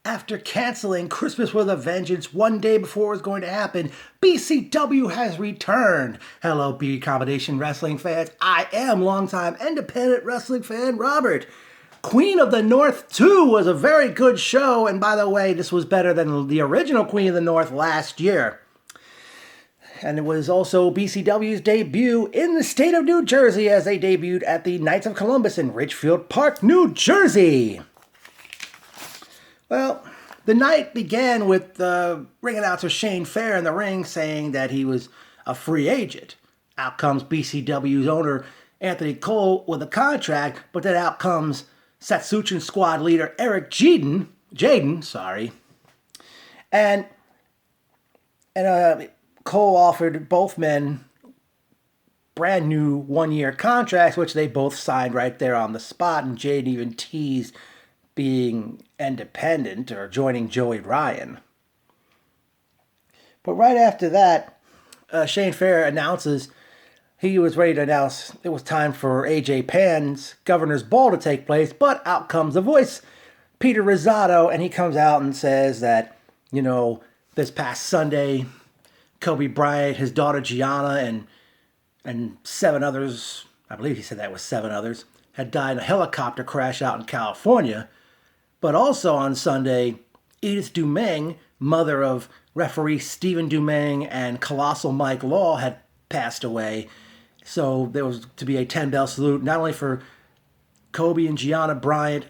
After canceling Christmas with a Vengeance one day before it was going to happen, BCW has returned. Hello, B Combination Wrestling fans. I am longtime independent wrestling fan Robert. Queen of the North 2 was a very good show, and by the way, this was better than the original Queen of the North last year. And it was also BCW's debut in the state of New Jersey as they debuted at the Knights of Columbus in Ridgefield Park, New Jersey. Well, the night began with ring announcer Shane Fair in the ring saying that he was a free agent. Out comes BCW's owner Anthony Cole with a contract, but then out comes Satsuchin squad leader Eric Jaden, and Cole offered both men brand new one-year contracts, which they both signed right there on the spot, and Jaden even teased being independent or joining Joey Ryan. But right after that, Shane Fair announces he was ready to announce it was time for AJ Pan's Governor's Ball to take place, but out comes the voice, Peter Rosado, and he comes out and says that, this past Sunday, Kobe Bryant, his daughter Gianna, and 7 others, I believe he said that was 7 others, had died in a helicopter crash out in California. But also on Sunday, Edith Dumeng, mother of referee Stephen Dumeng and Colossal Mike Law, had passed away. So there was to be a 10-bell salute, not only for Kobe and Gianna Bryant,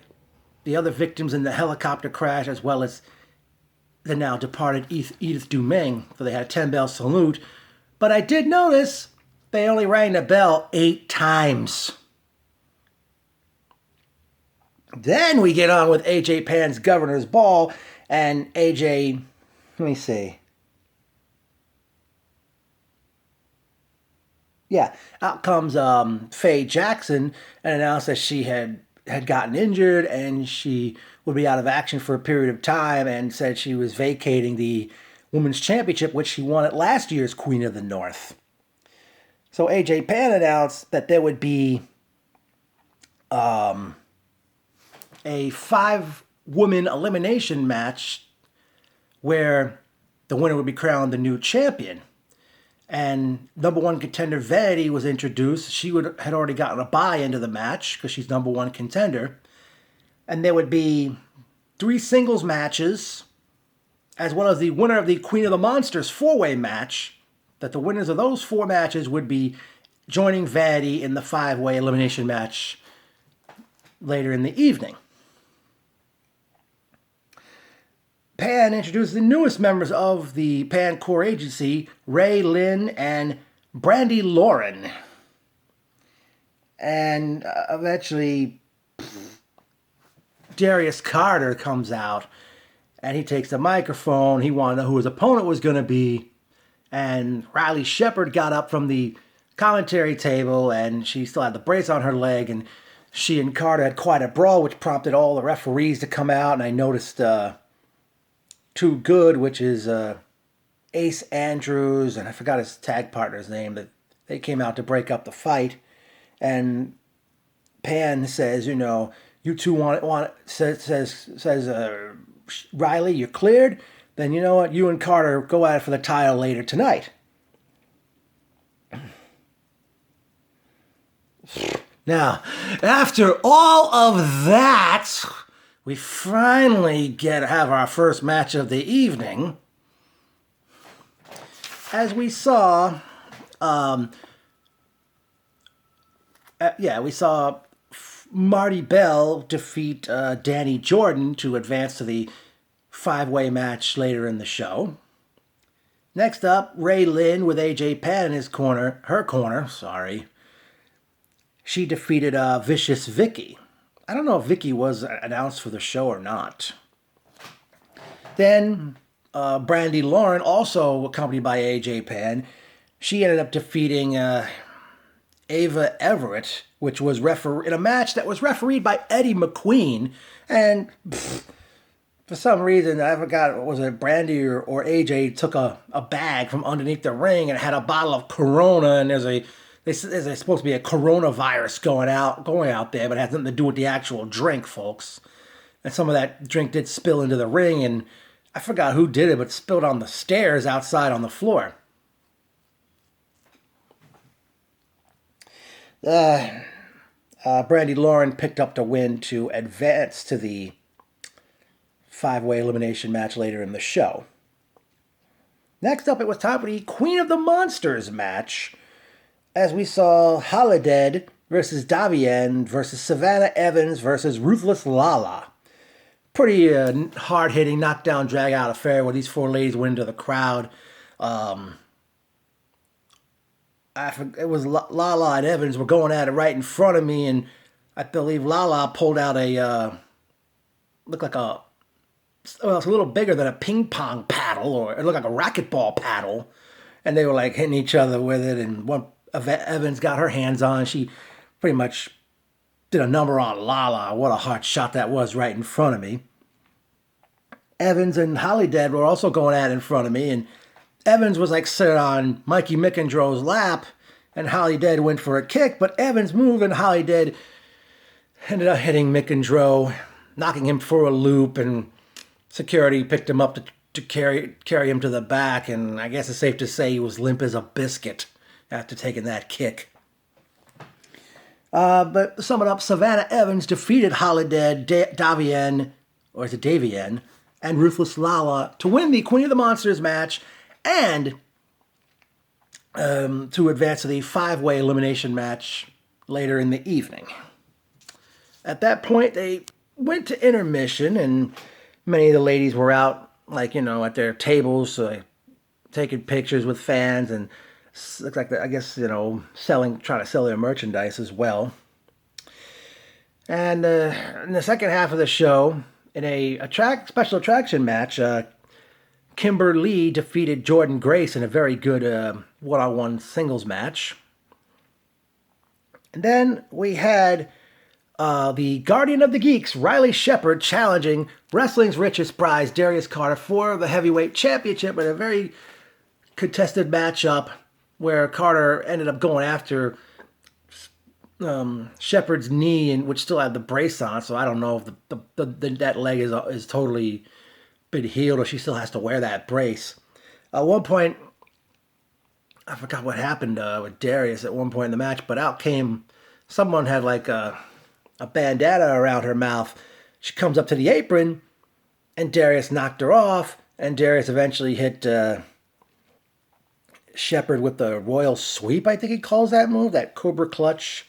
the other victims in the helicopter crash, as well as the now departed Edith Dumeng. So they had a 10-bell salute. But I did notice they only rang the bell 8 times. Then we get on with AJ Pan's Governor's Ball, and AJ, let me see. Yeah, out comes Faye Jackson and announced that she had gotten injured and she would be out of action for a period of time, and said she was vacating the Women's Championship, which she won at last year's Queen of the North. So AJ Pan announced that there would be a 5-woman elimination match where the winner would be crowned the new champion. And number 1 contender Vanity was introduced. She had already gotten a bye into the match because she's number 1 contender. And there would be 3 singles matches, as well as the winner of the Queen of the Monsters 4-way match, that the winners of those 4 matches would be joining Vanity in the 5-way elimination match later in the evening. Pan introduced the newest members of the Pan Core Agency, Ray Lynn and Brandy Lauren. And eventually, Darius Carter comes out, and he takes the microphone. He wanted to know who his opponent was going to be. And Riley Shepard got up from the commentary table, and she still had the brace on her leg, and she and Carter had quite a brawl, which prompted all the referees to come out, and I noticed Too Good, which is Ace Andrews, and I forgot his tag partner's name, that they came out to break up the fight. And Pan says, you two says Riley, you're cleared. Then you know what? You and Carter go at it for the title later tonight. Now, after all of that, we finally have our first match of the evening. As we saw, we saw Marty Bell defeat Danny Jordan to advance to the 5-way match later in the show. Next up, Ray Lynn with AJ Pan in her corner. She defeated Vicious Vicky. I don't know if Vicky was announced for the show or not. Then Brandy Lauren, also accompanied by AJ Pan, she ended up defeating Ava Everett, which was in a match that was refereed by Eddie McQueen. And for some reason, I forgot, was it Brandy or AJ took a bag from underneath the ring and had a bottle of Corona, and there's supposed to be a coronavirus going out there, but it has nothing to do with the actual drink, folks. and some of that drink did spill into the ring, and I forgot who did it, but spilled on the stairs outside on the floor. Brandy Lauren picked up the win to advance to the 5-way elimination match later in the show. Next up, it was time for the Queen of the Monsters match, as we saw Holiday versus Davienne versus Savannah Evans versus Ruthless Lala. Pretty hard-hitting, knockdown, drag-out affair where these four ladies went into the crowd. It was Lala and Evans were going at it right in front of me, and I believe Lala pulled out looked like it's a little bigger than a ping pong paddle, or it looked like a racquetball paddle, and they were like hitting each other with it, and Evans got her hands on. She pretty much did a number on Lala. What a hard shot that was right in front of me. Evans and Holiday were also going at it in front of me, and Evans was like sitting on Mikey Mickendro's lap, and Holiday went for a kick, but Evans moved, and Holiday ended up hitting Mickendro, knocking him for a loop, and security picked him up to carry him to the back, and I guess it's safe to say he was limp as a biscuit after taking that kick. But to sum it up, Savannah Evans defeated Holiday, Davienne, or is it Davienne, and Ruthless Lala to win the Queen of the Monsters match and to advance to the 5-way elimination match later in the evening. At that point, they went to intermission, and many of the ladies were out, at their tables, taking pictures with fans, and looks like, trying to sell their merchandise as well. And in the second half of the show, in a special attraction match, Kimber Lee defeated Jordan Grace in a very good one-on-one singles match. And then we had the Guardian of the Geeks, Riley Shepard, challenging wrestling's richest prize, Darius Carter, for the heavyweight championship in a very contested matchup where Carter ended up going after Shepard's knee, and which still had the brace on, so I don't know if that leg is totally been healed or she still has to wear that brace. At one point, I forgot what happened with Darius at one point in the match, but out came someone had like a bandana around her mouth. She comes up to the apron, and Darius knocked her off, and Darius eventually hit Shepard with the Royal Sweep, I think he calls that move, that Cobra Clutch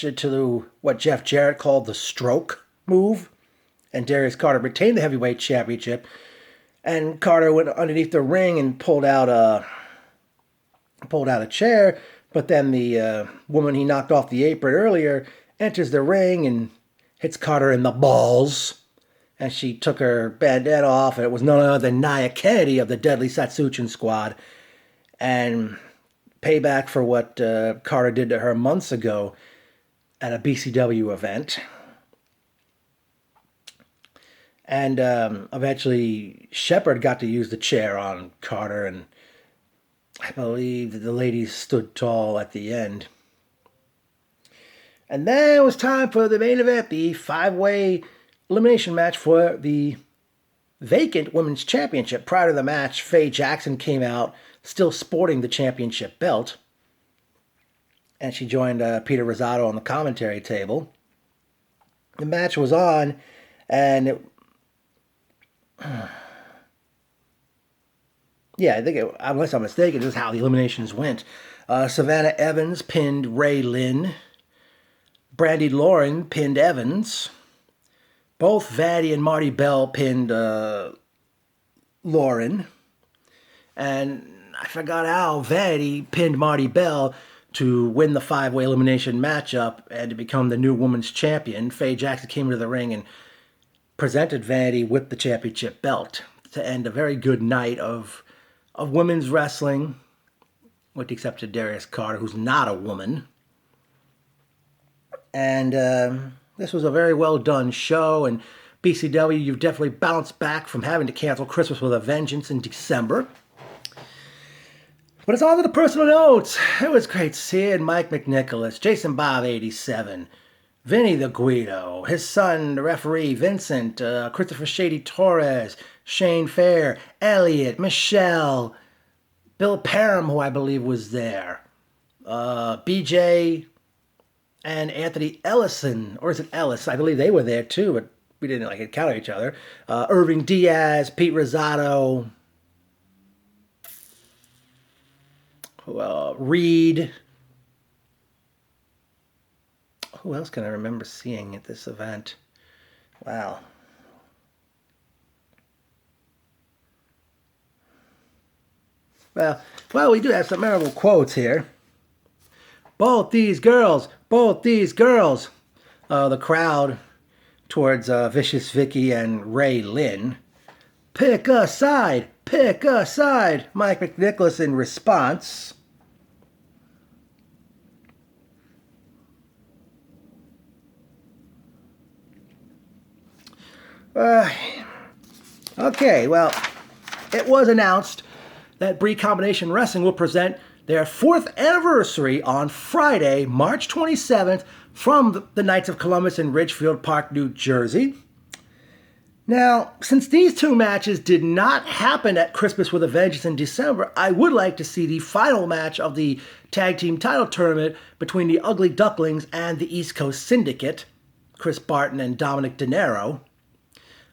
into what Jeff Jarrett called the Stroke move. And Darius Carter retained the heavyweight championship. And Carter went underneath the ring and pulled out a chair. But then the woman he knocked off the apron earlier enters the ring and hits Carter in the balls. And she took her bandana off, and it was none other than Nia Kennedy of the Deadly Satsuchin Squad. And payback for what Carter did to her months ago at a BCW event. And eventually Shepard got to use the chair on Carter, and I believe that the ladies stood tall at the end. And then it was time for the main event, the 5-way elimination match for the vacant women's championship. Prior to the match, Faye Jackson came out still sporting the championship belt, and she joined Peter Rosado on the commentary table. The match was on, and I think, unless I'm mistaken, this is how the eliminations went. Savannah Evans pinned Ray Lynn. Brandy Lauren pinned Evans. Both Vanity and Marty Bell pinned Lauren. And I forgot how Vanity pinned Marty Bell to win the 5-way elimination matchup and to become the new women's champion. Faye Jackson came into the ring and presented Vanity with the championship belt to end a very good night of women's wrestling, with the exception of Darius Carter, who's not a woman. And this was a very well done show, and BCW, you've definitely bounced back from having to cancel Christmas with a vengeance in December. But it's on to the personal notes. It was great seeing Mike McNicholas, Jason Bob 87, Vinny the Guido, his son, the referee, Vincent, Christopher Shady Torres, Shane Fair, Elliot, Michelle, Bill Parham, who I believe was there, BJ, and Anthony Ellison, or is it Ellis? I believe they were there too, but we didn't encounter each other. Irving Diaz, Pete Rosado, Reed. Who else can I remember seeing at this event? Wow. Well, we do have some memorable quotes here. Both these girls, both these girls. The crowd towards Vicious Vicky and Ray Lynn. Pick a side, pick a side. Mike McNicholas in response. Okay, well, it was announced that Bree Combination Wrestling will present their 4th anniversary on Friday, March 27th, from the Knights of Columbus in Ridgefield Park, New Jersey. Now, since these two matches did not happen at Christmas with a Vengeance in December, I would like to see the final match of the Tag Team title tournament between the Ugly Ducklings and the East Coast Syndicate, Chris Barton and Dominic De Niro.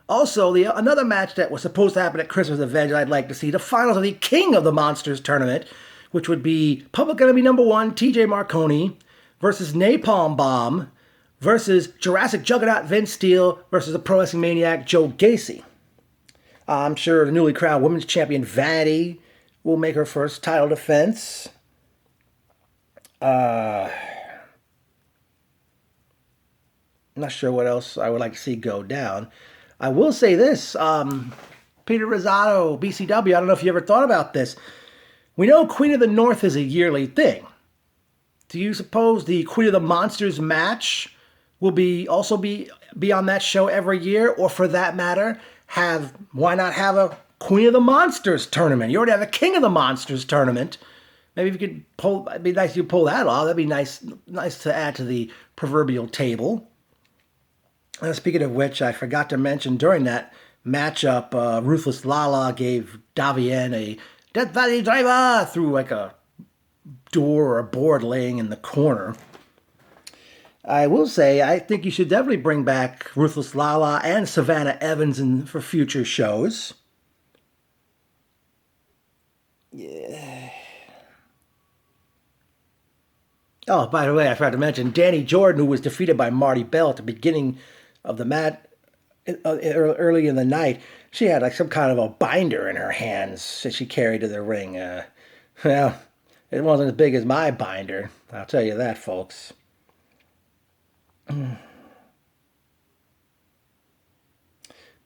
Also, another match that was supposed to happen at Christmas with a Vengeance, I'd like to see the finals of the King of the Monsters tournament, which would be Public Enemy #1, TJ Marconi, versus Napalm Bomb, versus Jurassic Juggernaut Vince Steele, versus the Pro Wrestling Maniac Joe Gacy. I'm sure the newly crowned women's champion Vanity will make her first title defense. I'm not sure what else I would like to see go down. I will say this, Peter Rosado, BCW, I don't know if you ever thought about this. We know Queen of the North is a yearly thing. Do you suppose the Queen of the Monsters match will also be on that show every year? Or for that matter, why not have a Queen of the Monsters tournament? You already have a King of the Monsters tournament. Maybe if you could it'd be nice if you pull that off. That'd be nice to add to the proverbial table. Speaking of which, I forgot to mention during that matchup, Ruthless Lala gave Davien a Death Valley Driver through like a door or a board laying in the corner. I will say, I think you should definitely bring back Ruthless Lala and Savannah Evans for future shows. Yeah. Oh, by the way, I forgot to mention Danny Jordan, who was defeated by Marty Bell at the beginning of the match early in the night. She had like some kind of a binder in her hands that she carried to the ring. Well, it wasn't as big as my binder. I'll tell you that, folks. But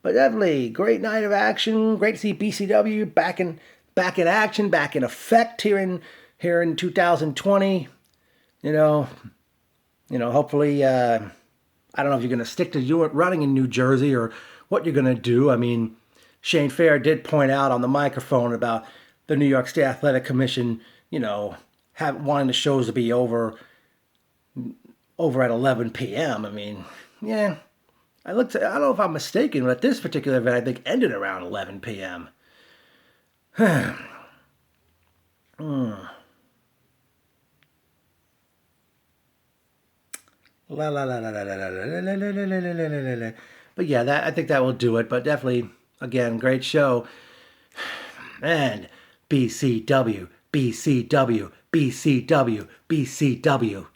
definitely, great night of action. Great to see BCW back in action, back in effect here in 2020. Hopefully, I don't know if you're going to stick to running in New Jersey or what you're going to do. I mean, Shane Fair did point out on the microphone about the New York State Athletic Commission, wanting the shows to be over at 11 p.m. I mean, yeah. I don't know if I'm mistaken, but this particular event, I think, ended around 11 p.m. La la la la la la la la la la la la. But yeah, I think that will do it. But definitely, again, great show. And BCW, BCW, BCW, BCW.